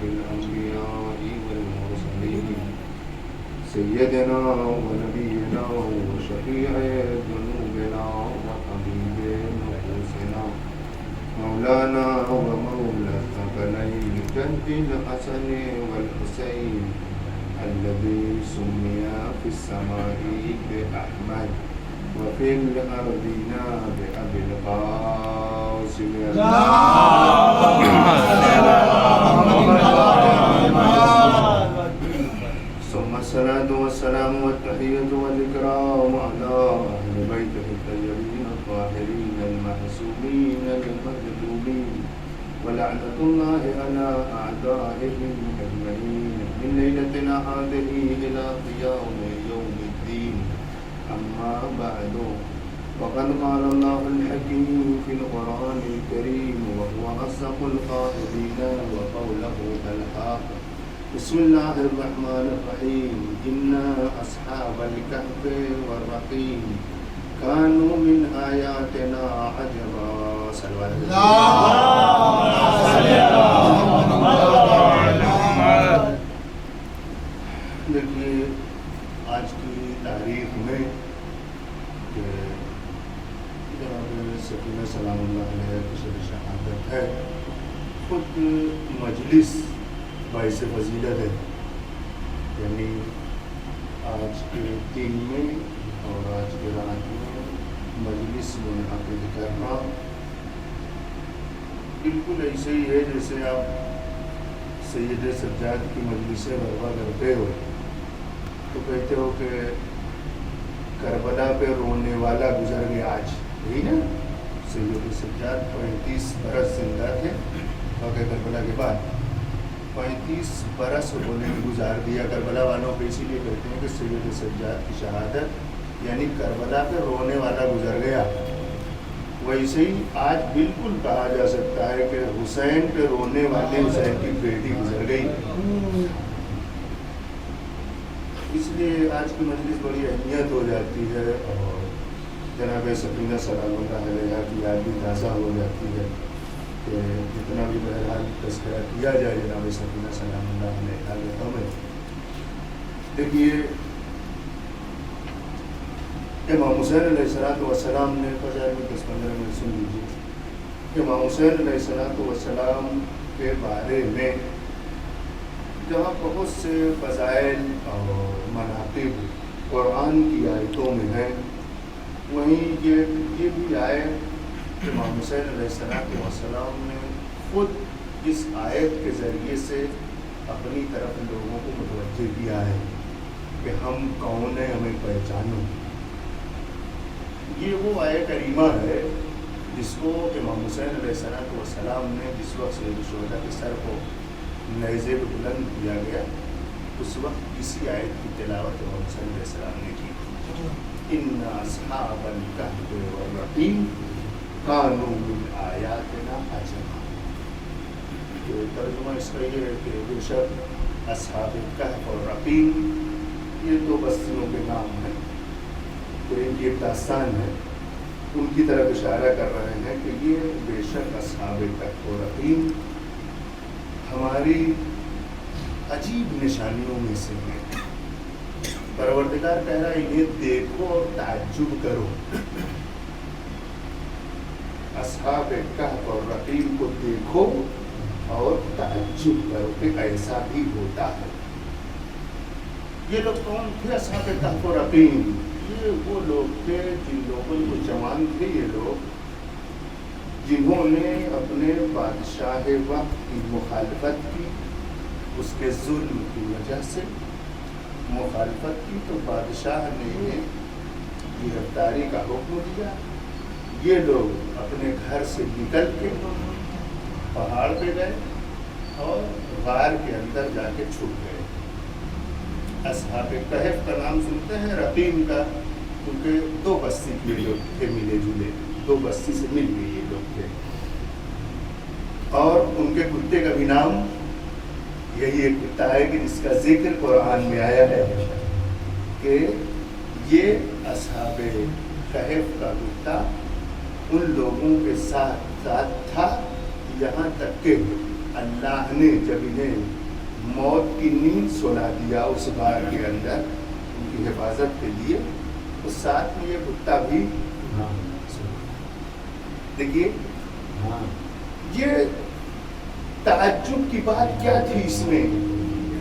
الأنبياء والمرسلين سيدنا ونبينا وشفيع ذنوبنا وحبيب نفوسنا مولانا ومولى الثقلين جد الحسن والحسين الذي سمي في السماء بأحمد وفي الأرضين بأبي القاسم ثم الصلاة والسلام والتحية والإكرام على أهل بيته الطيبين الطاهرين المعصومين المكتوبين ولعنة الله على أعدائهم أجمعين من ليلتنا هذه إلى قيام يوم الدين. أما بعد فقد قال الله الحكيم في القرآن الكريم وهو أصدق القائلين وقوله الحق. بسم الله الرحمن الرحيم. إن أصحاب الكهف والرقيم كانوا من آياتنا عجبا. صلوات دیکھیے آج کی تاریخ میں جناب سکینہ سلام اللہ علیہ کی شب شہادت ہے. خود مجلس باعث فضیلت ہے، یعنی آج کے دن میں اور آج کے رات میں مجلس منعقد کرنا بالکل ایسے ہی ہے جیسے آپ سید سجاد کی مجلسیں برپا کرتے ہو تو کہتے ہو کہ کربلا پہ رونے والا گزر گیا آج، یہی نا. سید سجاد 35 برس زندہ تھے واقعہ کربلا کے بعد. 35 برس انہوں نے گزار دیا. کربلا والوں کو اسی لیے کہتے ہیں کہ سید سجاد کی شہادت یعنی کربلا پہ رونے والا گزر گیا. ویسے ہی آج بالکل کہا جا سکتا ہے کہ حسین پہ رونے والے حسین کی بیٹی گزر گئی. اس لیے آج کی مجلس بڑی اہمیت ہو جاتی ہے اور جناب سکینہ سلام اللہ علیہ کی یاد بھی تازہ ہو جاتی ہے کہ جتنا بھی بہرحال تذکرہ کیا جائے جناب سکینہ سلام اللہ علیہ کے کم ہے. دیکھیے امام حسین علیہ السلام نے فضائل میں 10-15 منٹ سن لیجیے. امام حسین علیہ السلام کے بارے میں جہاں بہت سے فضائل اور مناقب قرآن کی آیتوں میں ہیں، وہیں یہ بھی آیت امام حسین علیہ السلام نے خود اس آیت کے ذریعے سے اپنی طرف لوگوں کو متوجہ کیا ہے کہ ہم کون ہیں، ہمیں پہچانو. یہ وہ آیت کریمہ ہے جس کو امام حسین علیہ السلام نے جس وقت سید الشہداء کے سر کو نیزے پہ بلند کیا گیا اس وقت اسی آیت کی تلاوت امام حسین علیہ السلام نے کی. ان اصحاب الکہف والرقیم کانوا من آیاتنا عجبا. ترجمہ اس کا یہ ہے کہ بے شک اصحاب الکہف اور رقیم یہ دو بستیوں کے نام ہیں، تو ان کی ایک داستان ہے، ان کی طرف اشارہ کر رہے ہیں کہ یہ بے شک اصحاب کہف و رقیم ہماری عجیب نشانیوں میں سے ہیں. پروردگار کہہ رہا ہے انہیں دیکھو اور تعجب کرو. اصحاب کہف اور رقیم کو دیکھو اور تعجب کرو کہ ایسا بھی ہوتا ہے. یہ لوگ کون تھے اصحاب کہف و رقیم؟ یہ وہ لوگ تھے جن لوگوں کو جوان تھے یہ لوگ جنہوں نے اپنے بادشاہ وقت کی مخالفت کی، اس کے ظلم کی وجہ سے مخالفت کی تو بادشاہ نے گرفتاری کا حکم دیا. یہ لوگ اپنے گھر سے نکل کے پہاڑ پہ گئے اور غار کے اندر جا کے چھپ گئے. اصحاب کہف کا نام سنتے ہیں رقیم کا کیونکہ دو بستی کے لوگ تھے ملے جلے، دو بستی سے مل گئے یہ لوگ تھے. اور ان کے کتے کا بھی نام یہی ایک کتا ہے کہ جس کا ذکر قرآن میں آیا ہے کہ یہ اصحاب کہف کا کتا ان لوگوں کے ساتھ تھا یہاں تک کہ اللہ نے جب انہیں موت کی نیند سلا دیا اس غار کے اندر ان کی حفاظت کے لیے، تو ساتھ میں یہ کتا بھی دیکھیے یہ تعجب کی بات کیا تھی اس میں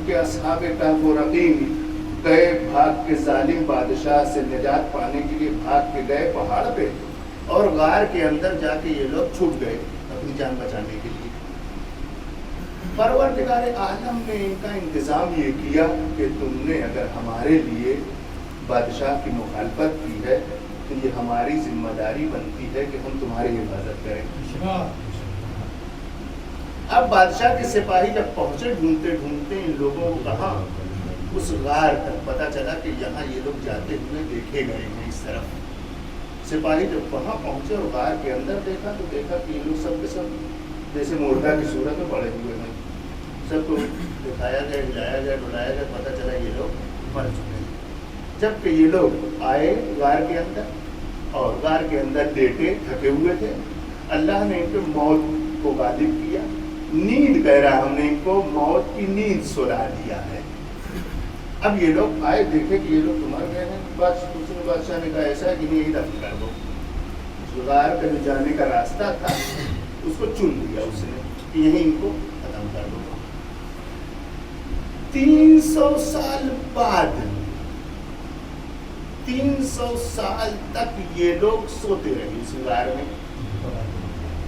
کہ اصحاب کہف و رقیم گئے بھاگ کے ظالم بادشاہ سے نجات پانے کے لیے، بھاگ کے گئے پہاڑ پہ اور غار کے اندر جا کے یہ لوگ چھپ گئے اپنی جان بچانے کے لیے۔ پروردگار عالم نے ان کا انتظام یہ کیا کہ تم نے اگر ہمارے لیے بادشاہ کی مخالفت کی ہے تو یہ ہماری ذمہ داری بنتی ہے کہ ہم تمہاری حفاظت کریں۔ اب بادشاہ کے سپاہی جب پہنچے ڈھونڈتے ڈھونڈتے ان لوگوں کو کہاں اس غار تک پتا چلا کہ یہاں یہ لوگ جاتے ہوئے دیکھے گئے ہیں اس طرف۔ سپاہی جب وہاں پہنچے اور غار کے اندر دیکھا تو دیکھا کہ یہ لوگ سب کے سب جیسے مردہ کی صورت میں پڑے ہوئے ہیں، سب کو دکھایا گیا، ہلایا گیا، ڈلایا گیا، پتا چلا یہ لوگ مر چکے ہیں۔ جب کہ یہ لوگ آئے غار کے اندر اور غار کے اندر لیٹے تھکے ہوئے تھے، اللہ نے ان کو موت کو غالب کیا، نیند کہہ رہا ہم نے ان کو موت کی نیند سلا دیا ہے۔ اب یہ لوگ آئے دیکھے کہ یہ لوگ تو مر گئے ہیں، دوسرے بادشاہ نے کہا ایسا ہے کہ نہیں، یہی دفن کر دو۔ غار کا جو جانے کا راستہ تھا اس کو چن لیا اس نے کہ یہیں ان کو ختم کر دو۔ 300 سال بعد 300 سال تک یہ لوگ سوتے رہے اس غار میں۔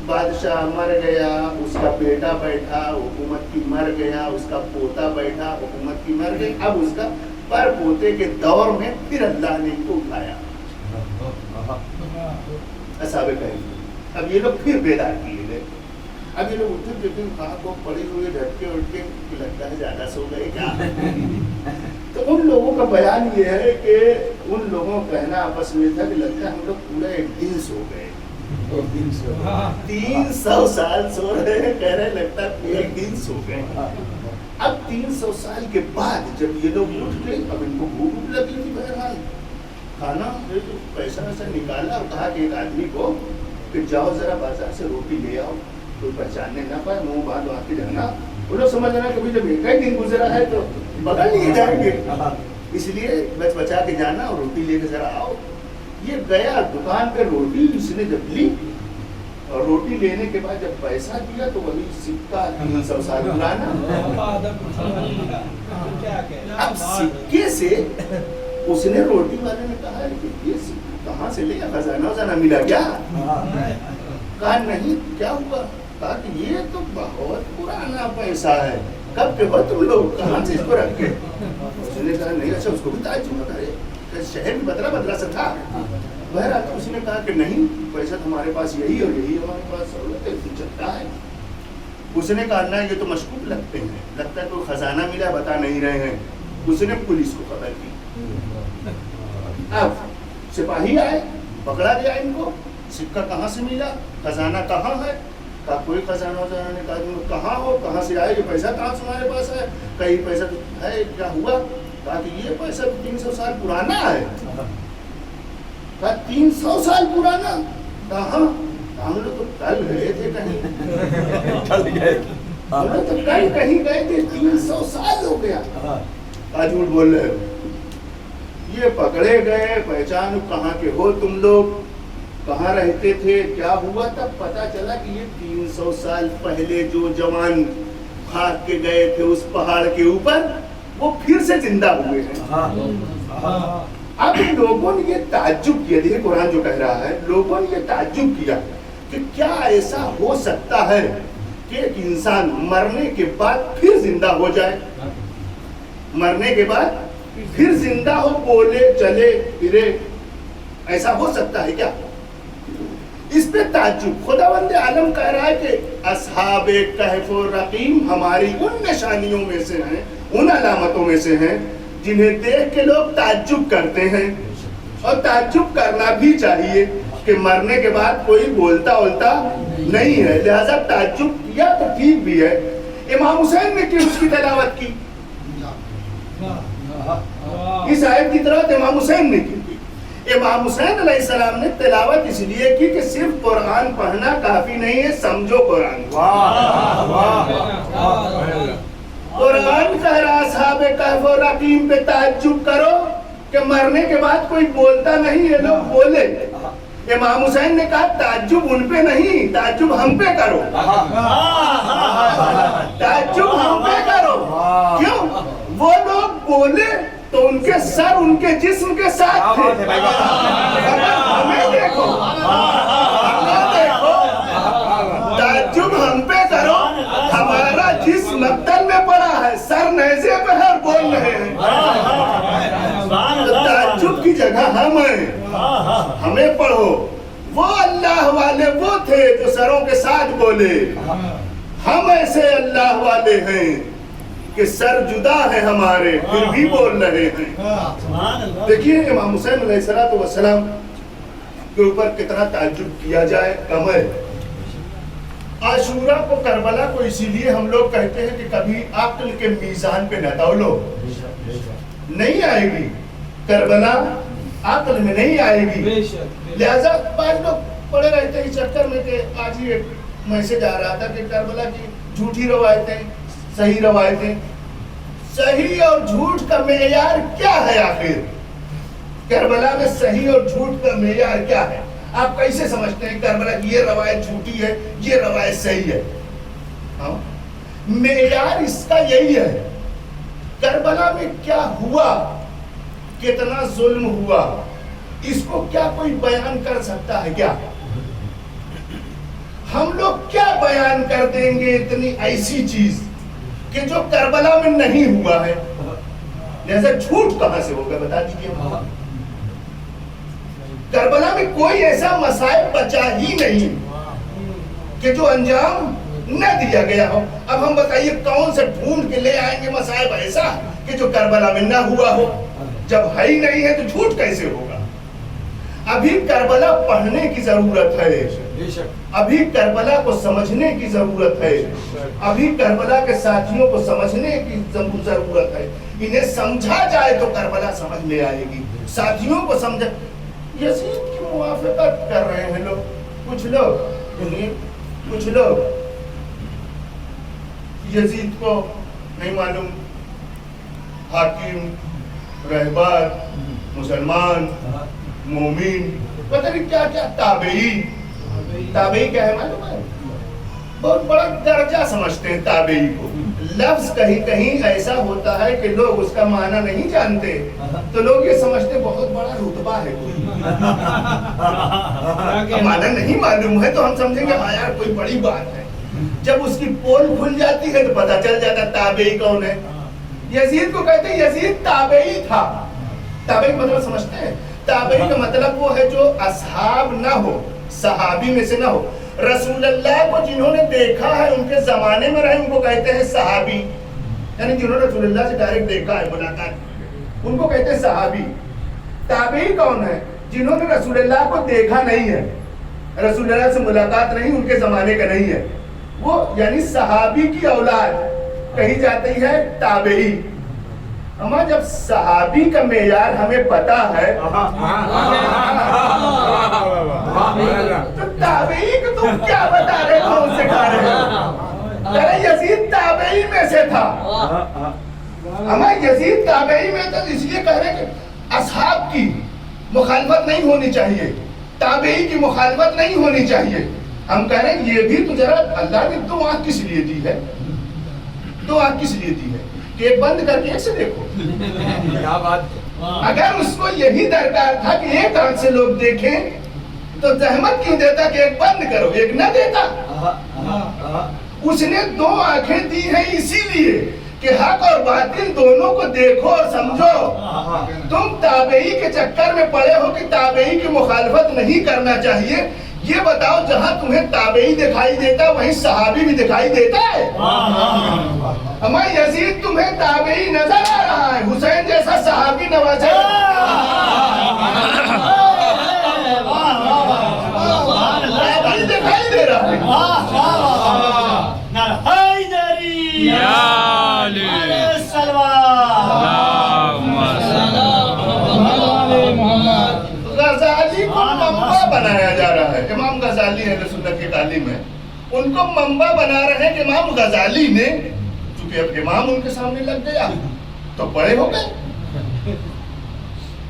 بادشاہ مر گیا، اس کا بیٹا بیٹھا، حکومت کی مر گیا، اس کا پوتا بیٹھا، حکومت کی مر گئی، اب اس کا پر پوتے کے دور میں پھر اللہ نے ان کو اٹھایا اصحاب کہف۔ اب یہ لوگ پھر بیدار کیے گئے۔ اب یہ لوگ اٹھے دیکھتے کہاں کو پڑے ہوئے جھٹکے اٹھ کے لگتا ہے زیادہ سو گئے کیا۔ تو ان لوگوں کا بیان یہ ہے کہ ان لوگوں کا کہنا آپس میں تھا کہ لگتا ہے ہم لوگ پورا ایک دن سو گئے، 300 سال سو رہے ہیں، کہہ رہے لگتا ہے ایک دن سو گئے۔ اب 300 سال کے بعد جب یہ لوگ اٹھ گئے، اب ان کو بھوک لگی تھی، بہرحال کھانا پیسہ ویسا نکالا اور کہا کہ ایک آدمی کو کہ جاؤ ذرا بازار سے روٹی لے آؤ، کوئی پہچاننے نہ پائے، منہ باندھ آ کے جانا۔ وہ لوگ سمجھ رہا کبھی جب ایک ہی دن گزرا ہے تو بغل نہیں جائیں گے، اس لیے بچ بچا کے جانا اور روٹی لے کے ذرا آؤ۔ یہ گیا دکان پہ، روٹی اس نے جب لی اور روٹی لینے کے بعد جب پیسہ دیا تو وہی سکہ 300 سال پرانا۔ اب سکے سے اس نے روٹی والے نے کہا کہ یہ سکہ کہاں سے لیا، خزانہ وزانہ ملا کیا؟ کہا نہیں، کیا ہوا؟ کہا کہ یہ تو بہت پرانا پیسہ ہے، کب کے ہو تم لوگ، کہاں سے اس کو رکھ کے؟ اس نے کہا نہیں، اچھا اس کو بھی تعجب ہوتا ہے، شہر بھی بدلا سا تھا۔ بہرحال اس نے کہا کہ نہیں، پیسہ تمہارے پاس یہی اور یہی ہمارے پاس سہولت ہے، چلتا ہے۔ اس نے کہا نہ، یہ تو مشکوک لگتے ہیں، لگتا ہے کوئی خزانہ ملا، بتا نہیں رہے ہیں۔ اس نے پولیس کو خبر کی۔ اب سپاہی آئے، پکڑا گیا ان کو، سکہ کہاں سے ملا، خزانہ کہاں ہے؟ کہا کوئی خزانہ وزانہ نے کہا تم کہاں ہو، کہاں سے آئے، یہ پیسہ کہاں سے تمہارے پاس ہے؟ کہیں پیسہ تو ہے، کیا ہوا؟ کہا کہ یہ پیسہ 300 سال پرانا ہے۔ کہا 300 سال پرانا؟ کہاں؟ ہم لوگ تو کل گئے تھے کہیں، ہم لوگ تو کل کہیں گئے تھے، 300 سال ہو گیا۔ کہا جھوٹ بول رہے ہو۔ یہ پکڑے گئے، پہچان کہاں کے ہو تم لوگ، کہاں رہتے تھے، کیا ہوا؟ تب پتا چلا کہ یہ 300 سال پہلے جو جوان بھاگ کے گئے تھے اس پہاڑ کے اوپر، وہ پھر سے زندہ ہوئے ہیں۔ اب لوگوں نے یہ تعجب کیا، دیکھیں قرآن جو کہہ رہا ہے، لوگوں نے یہ تعجب کیا کہ کیا ایسا ہو سکتا ہے کہ ایک انسان مرنے کے بعد پھر زندہ ہو جائے، مرنے کے بعد پھر زندہ ہو، بولے چلے پھرے، ایسا ہو سکتا ہے کیا؟ اس پہ تعجب۔ خداوند عالم کہہ رہا ہے کہ اصحاب کہف و رقیم ہماری ان نشانیوں میں سے ہیں، ان علامتوں میں سے ہیں جنہیں دیکھ کے لوگ تعجب کرتے ہیں، اور تعجب کرنا بھی چاہیے کہ مرنے کے بعد کوئی بولتا نہیں ہے، لہذا تعجب کیا تو ٹھیک بھی ہے۔ امام حسین نے کیوں اس کی تلاوت کی؟ اس آیت کی تلاوت امام حسین نے کی۔ امام حسین علیہ السلام نے تلاوت اس لیے کی کہ صرف قرآن پڑھنا کافی نہیں ہے، سمجھو قرآن کو۔ قرآن کہہ رہا اصحاب کہف و رقیم پہ تعجب کرو کہ مرنے کے بعد کوئی بولتا نہیں، یہ لوگ بولے۔ امام حسین نے کہا تعجب ان پہ نہیں، تعجب ہم پہ کرو، تعجب ہم پہ کرو۔ کیوں؟ وہ لوگ بولے تو ان کے سر ان کے جسم کے ساتھ تھے۔ ہمیں دیکھو، ہمیں دیکھو، تعجب ہم پہ کرو، ہمارا جسم مقتل میں پڑا ہے، سر نیزے پہ ہے اور بول رہے ہیں۔ تعجب کی جگہ ہم ہیں، ہمیں پڑھو۔ وہ اللہ والے وہ تھے جو سروں کے ساتھ بولے، ہم ایسے اللہ والے ہیں کہ سر جدا ہے ہمارے پھر بھی بول رہے ہیں۔ دیکھیے امام حسین علیہ السلام کے اوپر کتنا تعجب کیا جائے کم ہے۔ عاشورہ کو، کربلا کو اسی لیے ہم لوگ کہتے ہیں کہ کبھی عقل کے میزان پہ نہ تولو، نہیں آئے گی کربلا، عقل میں نہیں آئے گی۔ لہذا بعض لوگ پڑے رہتے ہیں چکر میں کہ آج ہی ایک میسج آ رہا تھا کہ کربلا کی جھوٹی روایتیں، صحیح روایتیں۔ صحیح اور جھوٹ کا معیار کیا ہے آخر؟ کربلا میں صحیح اور جھوٹ کا معیار کیا ہے؟ آپ کیسے سمجھتے ہیں کربلا کی یہ روایت جھوٹی ہے، یہ روایت صحیح ہے؟ معیار اس کا یہی ہے، کربلا میں کیا ہوا، کتنا ظلم ہوا، اس کو کیا کوئی بیان کر سکتا ہے کیا؟ ہم لوگ کیا بیان کر دیں گے اتنی ایسی چیز کہ جو کربلا میں نہیں ہوا ہے؟ لہذا جھوٹ کہاں سے ہوگا بتا دیجیے۔ کربلا میں کوئی ایسا مسائب بچا ہی نہیں کہ جو انجام نہ دیا گیا ہو۔ اب ہم بتائیے کون سے ڈھونڈ کے لے آئیں گے مسائب ایسا کہ جو کربلا میں نہ ہوا ہو؟ جب ہے ہی نہیں ہے تو جھوٹ کیسے ہوگا؟ ابھی کربلا پڑھنے کی ضرورت ہے، ابھی کربلا کو سمجھنے کی ضرورت ہے، ابھی کربلا کے ساتھیوں کو سمجھنے کی ضرورت ہے۔ انہیں سمجھا جائے تو کربلا سمجھ میں آئے گی، ساتھیوں کو سمجھا۔ یزید کی موافقت کر رہے ہیں لوگ، کچھ لوگ یزید کو نہیں معلوم، حاکم، رہبر، مسلمان، مومن، پتہ نہیں کیا کیا، تابعی کیا ہے معلوم ہے؟ بہت بڑا درجہ سمجھتے ہیں تابعی کو۔ لفظ کہیں کہیں ایسا ہوتا ہے کہ لوگ اس کا معنی نہیں جانتے تو لوگ یہ سمجھتے بہت بڑا رتبہ ہے، معنی نہیں معلوم ہے تو ہم سمجھیں گے ہاں یار کوئی بڑی بات ہے۔ جب اس کی پول کھل جاتی ہے تو پتہ چل جاتا ہے تابعی کون ہے۔ یزید کو کہتے ہیں یزید تابعی تھا۔ تابعی مطلب سمجھتے ہیں؟ تابعی کا مطلب وہ ہے جو اصحاب نہ ہو، صحابی میں سے نہ ہو۔ رسول اللہ کو جنہوں نے دیکھا ہے، ان کے زمانے میں رہے، ان کو کہتے ہیں صحابی، یعنی جنہوں نے رسول اللہ سے ڈائریکٹ دیکھا ہے، ملاقات، ان کو کہتے ہیں صحابی۔ تابعی کون ہے؟ جنہوں نے رسول اللہ کو دیکھا نہیں ہے، رسول اللہ سے ملاقات نہیں، ان کے زمانے کا نہیں ہے، وہ یعنی صحابی کی اولاد کہی جاتی ہے تابعی۔ اما جب صحابی کا معیار ہمیں پتا ہے تو تابعی کو تم کیا بتا رہے ہو، ان سے کھا رہے ہو؟ ارے یزید تابعی میں سے تھا۔ اما یزید تابعی میں تو اس لیے کہہ رہے کہ اصحاب کی مخالفت نہیں ہونی چاہیے، تابعی کی مخالفت نہیں ہونی چاہیے۔ ہم کہہ رہے ہیں یہ بھی تو ذرا اللہ نے دو آنکھ کس لیے دی ہے، دو آنکھ کس لیے دی ہے کہ ایک بند کر کے ایک سے دیکھو۔ اگر اس کو یہی درکار تھا کہ ایک آنکھ سے لوگ دیکھیں تو زحمت کیوں دیتا کہ ایک بند کرو، ایک نہ دیتا؟ اس نے دو آنکھیں دی ہیں اسی لیے کہ حق اور باطل دونوں کو دیکھو اور سمجھو۔ تم تابعی کے چکر میں پڑے ہو کہ تابعی کی مخالفت نہیں کرنا چاہیے، یہ بتاؤ جہاں تمہیں تابعی دکھائی دیتا وہیں صحابی بھی دکھائی دیتا ہے؟ اما یزید تمہیں تابعی نظر آ رہا ہے، حسین جیسا صحابی نوازا تابعی دکھائی دے رہا ہے۔ بنایا جا رہا ہے. امام غزالی اہل سنت کے عالم ہیں, ان کو منبع بنا رہے ہیں کہ امام غزالی نے, چونکہ اب امام ان کے سامنے لگ گیا تو بڑے ہو گئے.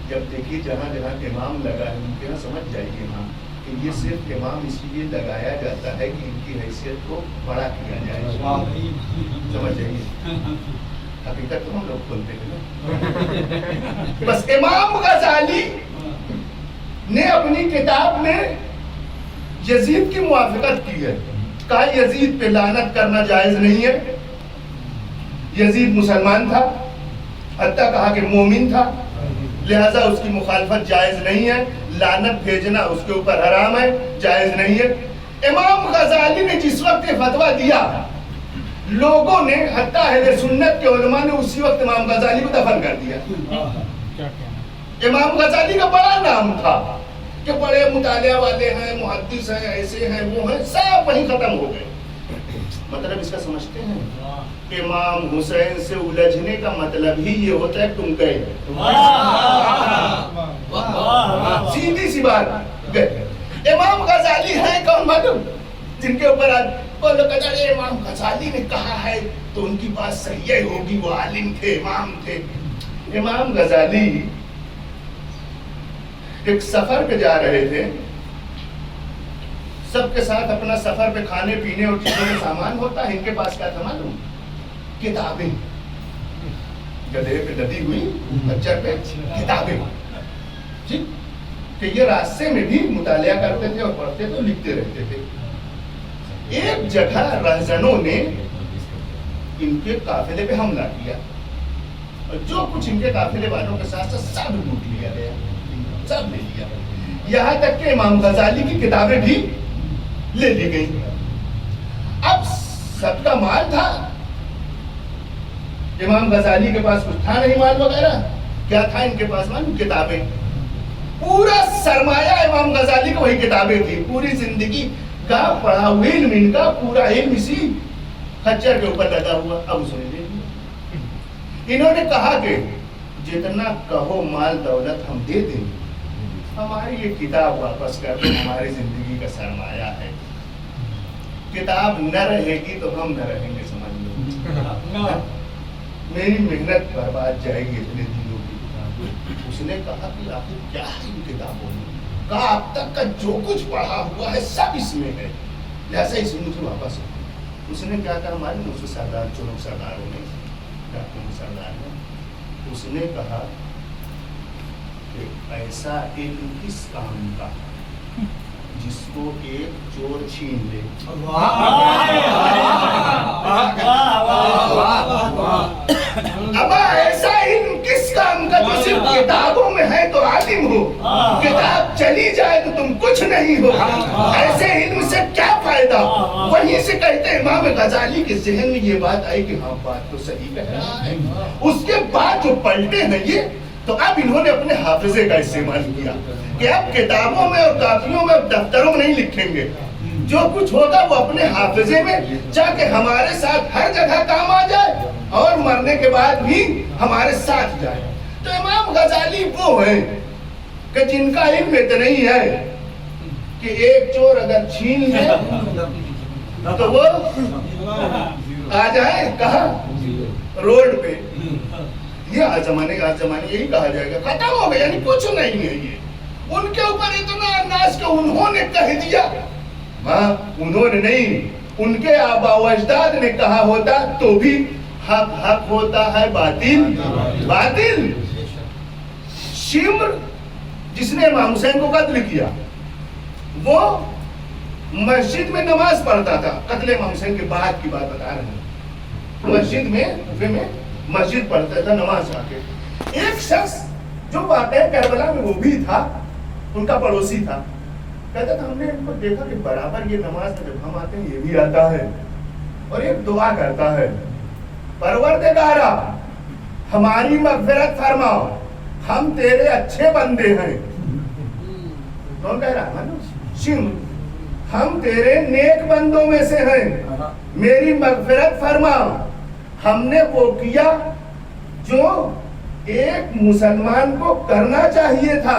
جب دیکھیے جہاں جہاں امام لگا ہے ان کے یہاں سمجھ جائیے امام کہ یہ صرف امام اس لیے لگایا جاتا ہے کہ ان کی حیثیت کو بڑا کیا جائے. سمجھ جائیے, حقیقت تو ہم لوگ بولتے ہیں نا. بس امام غزالی نے اپنی کتاب میں یزید کی موافقت کی ہے, کہا یزید پہ لعنت کرنا جائز نہیں ہے. یزید مسلمان تھا, حتیٰ کہا کہ مومن تھا, لہذا اس کی مخالفت جائز نہیں ہے, لعنت بھیجنا اس کے اوپر حرام ہے, جائز نہیں ہے. امام غزالی نے جس وقت یہ فتویٰ دیا, لوگوں نے حتیٰ اہل سنت کے علماء نے اسی وقت امام غزالی کو دفن کر دیا. امام غزالی کا بڑا نام تھا کہ بڑے مطالعہ والے ہیں, محدث ہیں, ایسے ہیں, وہ ہیں, سب وہیں ختم ہو گئے. مطلب اس کا سمجھتے ہیں, امام حسین سے الجھنے کا مطلب ہی یہ ہوتا ہے تم گئے. سیدھی سی بات گئے. امام غزالی ہیں کون معلوم, جن کے اوپر آج وہ لوگ کہتے ہیں امام غزالی نے کہا ہے تو ان کی بات صحیح ہوگی, وہ عالم تھے, امام تھے. امام غزالی ایک سفر پہ جا رہے تھے, سب کے ساتھ اپنا سفر پہ کھانے پینے اور چیزوں کا سامان ہوتا ہے. ان کے پاس کیا تھا معلوم, کتابیں, گدھے پہ لدی ہوئی بچر پہ کتابیں, کہ یہ راستے میں بھی مطالعہ کرتے تھے اور پڑھتے تھے, لکھتے رہتے تھے. ایک جگہ رہزنوں نے ان کے قافلے پہ حملہ کیا اور جو کچھ ان کے قافلے والوں کے ساتھ سب لوٹ لیا گیا, سب لے لیا, یہاں تک کہ امام غزالی کی کتابیں بھی لے لی گئی. اب سب کا مال تھا, امام غزالی کے پاس کچھ تھا نہیں مال وغیرہ. کیا تھا ان کے پاس مال؟ کتابیں. پورا سرمایہ امام غزالی کو وہی کتابیں تھی. پوری زندگی کا پڑھا ہوا علم, ان کا پورا علم اسی خچر کے اوپر لگا ہوا. اب اس نے لے لیا. انہوں نے کہا کہ جتنا کہو مال دولت ہم دے دیں, ہماری یہ کتاب واپس کر دو, ہماری زندگی کا سرمایہ ہے. کتاب نہ رہے گی تو ہم نہ رہیں گے, سمجھ لو. میری محنت برباد جائے گی اتنے دنوں کی. اس نے کہا کہ آخر کیا ہے ان کتابوں میں؟ کہا اب تک کا جو کچھ پڑھا ہوا ہے سب اس میں ہے, لہٰذا اس میں مجھے واپس. اس نے کیا کہا, ہمارے دوسرے سردار چنوک سرداروں نے, سردار نے, اس نے کہا کہ ایسا علم کس کام کا جس کو ایک چور چھین لے. اب ایسا علم کس کام کا جو صرف کتابوں میں ہے تو عالم ہو, کتاب چلی جائے تو تم کچھ نہیں ہو. ایسے علم سے کیا فائدہ؟ وہیں سے کہتے امام غزالی کے ذہن میں یہ بات آئی کہ ہاں بات تو صحیح کہہ رہا ہے. اس کے بعد جو پلٹے ہیں یہ, تو اب انہوں نے اپنے حافظے کا استعمال کیا کہ اب کتابوں میں اور کاپیوں میں, دفتروں میں نہیں لکھیں گے, جو کچھ ہوگا وہ اپنے حافظے میں, تاکہ ہمارے ساتھ ہر جگہ کام آ جائے اور مرنے کے بعد بھی ہمارے ساتھ جائے. تو امام غزالی وہ ہیں کہ جن کا علم اتنا ہی ہے کہ ایک چور اگر چھین لے تو وہ آ جائے کہاں, روڈ پہ. یہ آج زمانے یہی کہا جائے گا ختم ہو گیا, یعنی کچھ نہیں ہے. یہ ان کے اوپر اتنا انداز کہ انہوں نے کہہ دیا. ہاں انہوں نے نہیں, ان کے آبا و اجداد نے کہا ہوتا تو بھی حق حق ہوتا ہے, باطل باطل. شمر جس نے امام حسین کو قتل کیا, وہ مسجد میں نماز پڑھتا تھا. قتل امام حسین کے بعد کی بات بتا رہے ہیں. مسجد میں مسجد پڑھتا تھا نماز آ کے. ایک شخص جو واقعہ کربلا میں وہ بھی تھا, ان کا پڑوسی تھا, کہتا تھا ہم نے ان کو دیکھا کہ برابر یہ نماز میں جب ہم آتے ہیں یہ بھی آتا ہے اور ایک دعا کرتا ہے, پروردگارا ہماری مغفرت فرماؤ, ہم تیرے اچھے بندے ہیں. کون کہہ رہا ہے؟ شم, ہم تیرے نیک بندوں میں سے ہیں, میری مغفرت فرماؤ. ہم نے وہ کیا جو ایک مسلمان کو کرنا چاہیے تھا,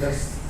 10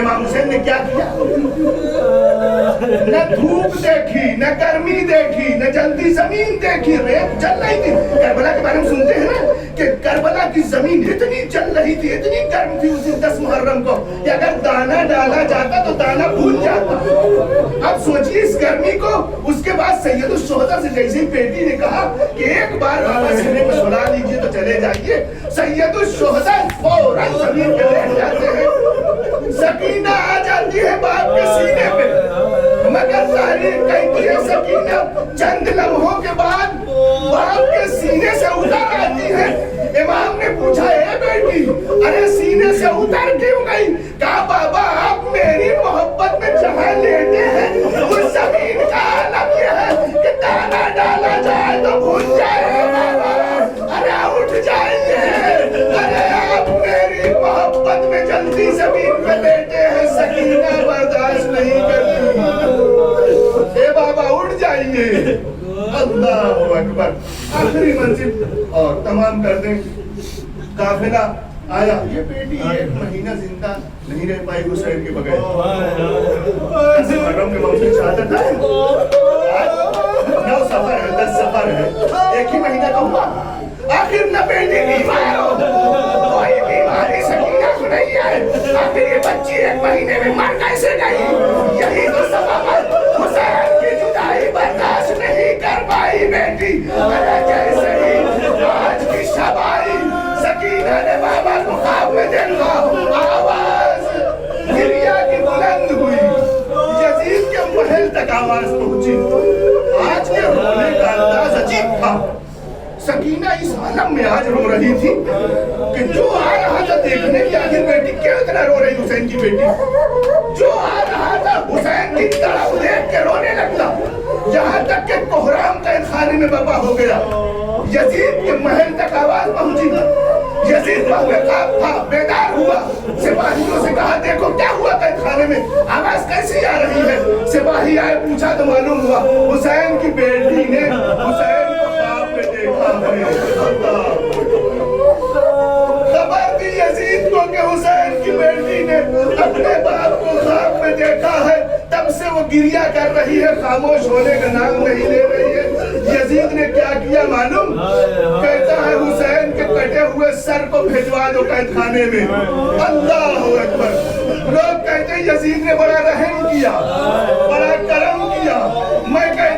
امام حسین نے کیا کیا؟ نہ دھوپ دیکھی، نہ گرمی دیکھی، نہ جلدی زمین دیکھی، ریت جل رہی تھی. کربلا کے بارے میں سنتے ہیں نا کہ کربلا کی زمین اتنی جل رہی تھی، اتنی گرم تھی اس دن 10 محرم کو کہ اگر دانا ڈالا جاتا تو دانا بھول جاتا. اب سوچیے اس گرمی کو. اس کے بعد سید الشہداء سے جیسے ہی بیٹی نے کہا کہ ایک بار بابا سینے میں سلا لیجیے تو چلے جائیے، سید الشہداء فوراً زمین پہ بیٹھ جاتے ہیں. سکینہ آ جاتی ہے باپ کے سینے پہ، مگر تاریخ کہتی ہے سکینہ چند لمحوں کے بعد باپ کے سینے سے اتر آتی ہے. امام نے پوچھا اے بیٹی ارے سینے سے اتر کیوں گئی؟ کہا بابا آپ میری محبت میں جہاں لیتے ہیں اس زمین کا عالم یہ ہے کہ دانا ڈالا جائے تو بھول جائے بابا. ارے اٹھ جائیے، ارے آپ میری محبت میں جلدی زمین پہ لیٹے ہیں، سکینہ برداشت نہیں کرتی. اے بابا اٹھ جائیے. اللہ اکبر. آخری منزل اور تمام کر دیں. قافلہ آیا. یہ بیٹی 1 مہینہ زندہ نہیں رہ پائی حسین کے بغیر. محرم کے موسم شہادت ہے، 9 سفر ہے، 10 سفر ہے، 1 ہی مہینہ کا ہوا. آخر نہ بیٹی بیمار ہو، کوئی بیماری سکینہ کو نہیں ہے، آخر یہ بچی 1 مہینے میں مر کیسے گئی؟ یہی تو سبب ہے حسین کی جدائی برداشت نہیں کر پائی بیٹی. ارے جیسے ہی آج کی شب آئی سکینہ نے بابا کو خواب میں دیکھا، آواز گریہ کی بلند ہوئی، یزید کے محل تک آواز پہنچی. آج کے رونے کا انداز عجیب تھا. سکینہ اس عالم میں آج رو رہی تھی کہ جو آ رہا تھا دیکھنے کی آخر بیٹی کیوں اتنا رو رہی حسین کی بیٹی، جو آ رہا تھا حسین کی طرف دیکھ کے رونے لگتا، یہاں تک کہ کوہرام قید خانے میں برپا ہو گیا. یزید کے محل تک آواز پہنچی. یزید بہوقاف تھا، بیدار ہوا، سپاہیوں سے کہا دیکھو کیا ہوا قید خانے میں، آواز کیسی آ رہی ہے؟ سپاہی آئے، پوچھا تو معلوم ہوا حسین کی بیٹی نے حسین کو خواب میں دیکھا ہے. خبر دی یزید کو کہ حسین کی بیٹی نے اپنے باپ کو خواب میں دیکھا ہے. تب سے وہ گریہ کر رہی ہے، خاموش ہونے کا نام نہیں لے رہی ہے. یزید نے کیا کیا معلوم؟ کہتا ہے حسین کے کٹے ہوئے سر کو بھیجوا دو قید خانے میں. اللہ اکبر. لوگ کہتے ہیں یزید نے بڑا رحم کیا، بڑا کرم کیا. میں کہتا